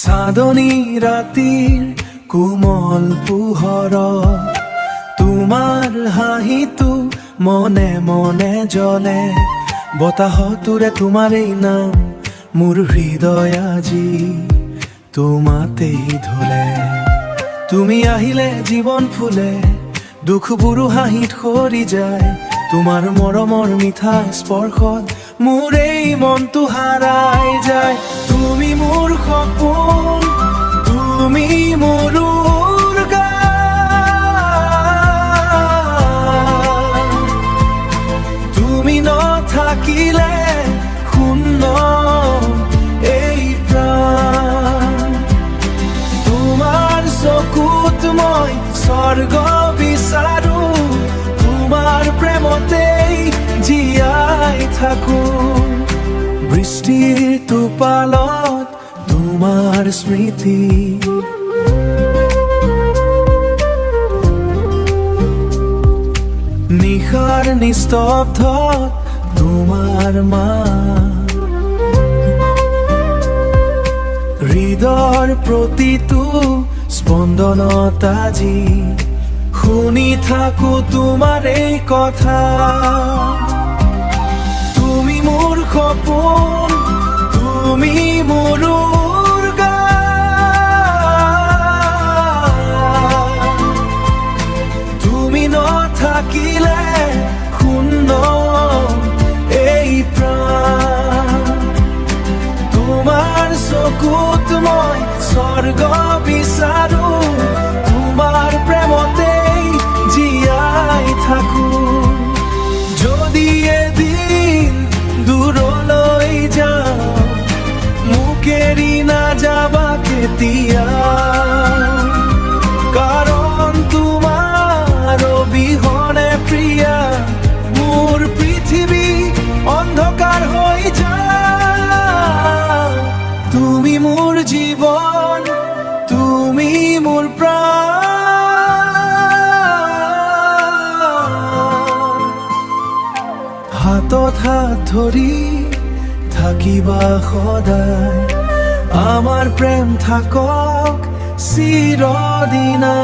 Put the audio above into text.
চাঁদনী ৰাতিৰ কোমল পোহৰত তোমাৰ হাঁহিটো মনে মনে জ্বলে বতাহতোৰে তোমাৰ এই নাম মোৰ হৃদয় আজি তোমাতেই ধলে তুমি আহিলে জীৱন ফুলে দুখবোৰো হাঁহিত সৰি যায় তোমাৰ মৰমৰ মিঠা স্পৰ্শত মোৰ এই মনটো হাৰাই যায় তুমি মোৰ সপোন তুমি মোৰ উৰ্গান তুমি নথাকিলে শূন্য এই প্ৰাণ তোমাৰ চকুত মই স্বৰ্গ বিচাৰো তোমাৰ প্ৰেমতেই জীয়াই থাকো বৃষ্টিৰ টোপালত তোমাৰ স্মৃতি নিশাৰ নিস্তব্ধত তোমাৰ মাত হৃদয়ৰ প্ৰতিটো স্পন্দনত আজি শুনি থাকো তোমাৰ এই কথা তুমি মোৰ সপোন তুমি মোৰ উৰ্গান তুমি নথাকিলে শূন্য এই প্ৰাণ তোমাৰ চকুত মই স্বৰ্গ বিচাৰো তোমাৰ প্ৰেমতেই জীয়াই থাকো যদি এদিন দূৰলৈ যাওঁ মোক এৰি নাযাবা কেতিয়া কাৰণ তোমাৰ অবিহনে প্ৰিয়া মোৰ পৃথিৱী অন্ধকাৰ হৈ যায় তুমি মোৰ জীৱন তুমি মোৰ প্ৰাণ হাতত হাত ধৰি থাকিবা সদায় আমাৰ প্ৰেম থাকক চিৰদিনা